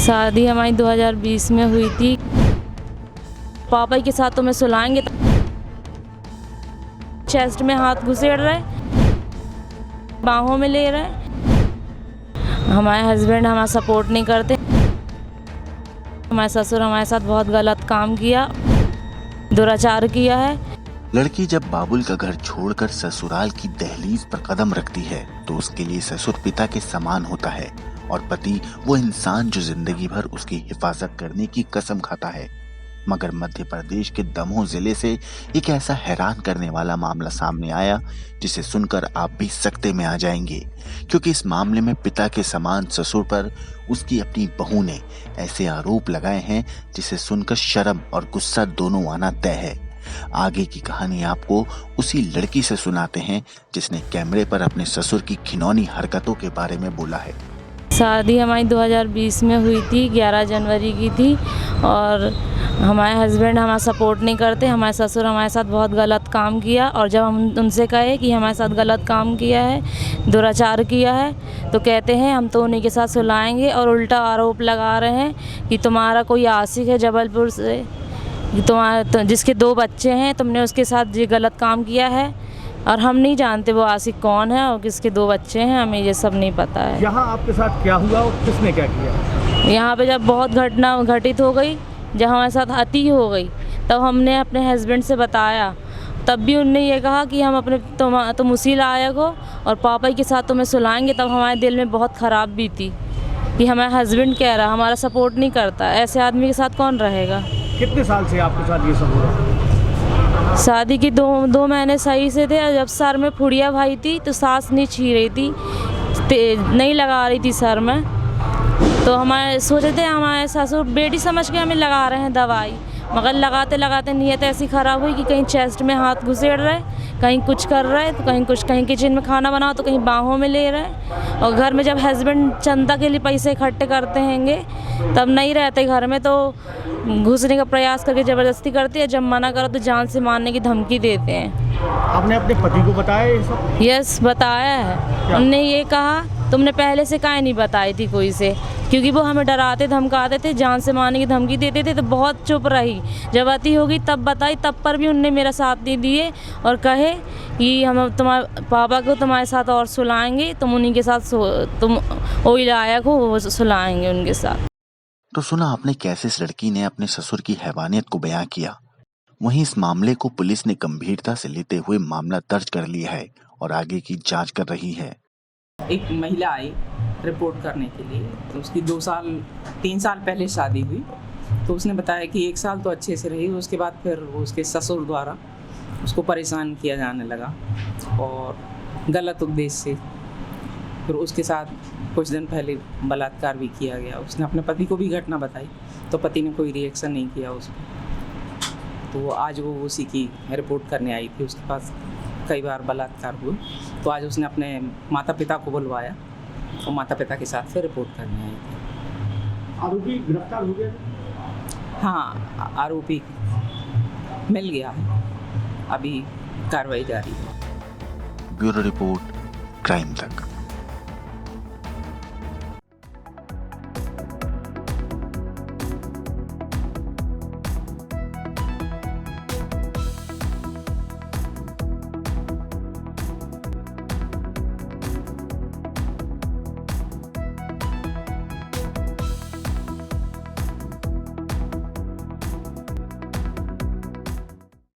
शादी हमारी 2020 में हुई थी। पापा के साथ तो मैं सुलाएंगे, चेस्ट में हाथ घुसेड़ रहे, बाहों में ले रहे। हमारे हस्बैंड हमारा सपोर्ट नहीं करते। हमारे ससुर हमारे साथ बहुत गलत काम किया, दुराचार किया है। लड़की जब बाबुल का घर छोड़कर ससुराल की दहलीज पर कदम रखती है तो उसके लिए ससुर पिता के समान होता है और पति वो इंसान जो जिंदगी भर उसकी हिफाजत करने की कसम खाता है। मगर मध्य प्रदेश के दमोह जिले से एक ऐसा हैरान करने वाला मामला सामने आया जिसे सुनकर आप भी सकते में आ जाएंगे, क्योंकि इस मामले में पिता के समान ससुर पर उसकी अपनी बहू ने ऐसे आरोप लगाए हैं जिसे सुनकर शर्म और गुस्सा दोनों आना तय है। आगे की कहानी आपको उसी लड़की से सुनाते हैं जिसने कैमरे पर अपने ससुर की घिनौनी हरकतों के बारे में बोला है। शादी हमारी 2020 में हुई थी, 11 जनवरी की थी और हमारे हस्बैंड हमारा सपोर्ट नहीं करते। हमारे ससुर हमारे साथ बहुत गलत काम किया और जब हम उनसे कहे कि हमारे साथ गलत काम किया है, दुराचार किया है, तो कहते हैं हम तो उन्हीं के साथ सुलाएंगे और उल्टा आरोप लगा रहे हैं कि तुम्हारा कोई आशिक है जबलपुर से, तुम्हारा जिसके 2 बच्चे हैं, तुमने उसके साथ ये गलत काम किया है। और हम नहीं जानते वो आशिक कौन है और किसके 2 बच्चे हैं, हमें ये सब नहीं पता है। यहाँ आपके साथ क्या हुआ और किसने क्या किया? यहाँ पे जब बहुत घटना घटित हो गई, जब हमारे साथ अति हो गई, तब हमने अपने हस्बैंड से बताया। तब भी उनने ये कहा कि हम अपने तुम उसी लायक हो और पापा के साथ तुम्हें सुलाएंगे। तब हमारे दिल में बहुत ख़राब भी थी कि हमारा हस्बैंड कह रहा हमारा सपोर्ट नहीं करता, ऐसे आदमी के साथ कौन रहेगा। कितने साल से आपके साथ ये सब हो रहा? शादी की 2 महीने सही से थे और जब सर में फुड़िया भाई थी तो सांस नहीं छी रही थी, नहीं लगा रही थी सर में। तो हमारे सोचे थे हमारे ससुर बेटी समझ के हमें लगा रहे हैं दवाई, मगर लगाते लगाते नीयत ऐसी ख़राब हुई कि कहीं चेस्ट में हाथ घुसेड़ रहे, कहीं कुछ कर रहे तो कहीं कुछ, कहीं किचन में खाना बनाओ तो कहीं बाहों में ले रहे। और घर में जब हस्बैंड चंदा के लिए पैसे इकट्ठे करते हैंगे तब नहीं रहते घर में, तो घुसने का प्रयास करके ज़बरदस्ती करती है। जब मना करो तो जान से मारने की धमकी देते हैं। आपने अपने पति को बताया ये सब? यस, बताया है। उनने ये कहा तुमने पहले से काहे नहीं बताई थी कोई से, क्योंकि वो हमें डराते धमकाते थे, जान से मारने की धमकी देते थे। तो बहुत चुप रही, जब अति होगी तब बताई, तब पर भी उनने मेरा साथ नहीं दिए और कहे कि हम तुम्हारे पापा को तुम्हारे साथ और सुलाएंगे, तुम उन्हीं के साथ तुम वही लायक हो, वो सुलाएंगे उनके साथ। तो सुना आपने कैसे इस लड़की ने अपने ससुर की हैवानियत को बयां किया। वहीं इस मामले को पुलिस ने गंभीरता से लेते हुए मामला दर्ज कर लिया है और आगे की जांच कर रही है। एक महिला आई रिपोर्ट करने के लिए, तो उसकी 3 साल पहले शादी हुई। तो उसने बताया कि 1 साल तो अच्छे से रही, उसके बाद फिर उसके ससुर द्वारा उसको परेशान किया जाने लगा और गलत उद्देश्य से फिर उसके साथ कुछ दिन पहले बलात्कार भी किया गया। उसने अपने पति को भी घटना बताई तो पति ने कोई रिएक्शन नहीं किया उसको। तो आज वो उसी की रिपोर्ट करने आई थी, उसके पास कई बार बलात्कार हुए। तो आज उसने अपने माता पिता को बुलवाया और माता पिता के साथ फिर रिपोर्ट करने आई थी। आरोपी गिरफ्तार हो गया? हाँ, आरोपी मिल गया है, अभी कार्रवाई जारी है। ब्यूरो रिपोर्ट, क्राइम तक।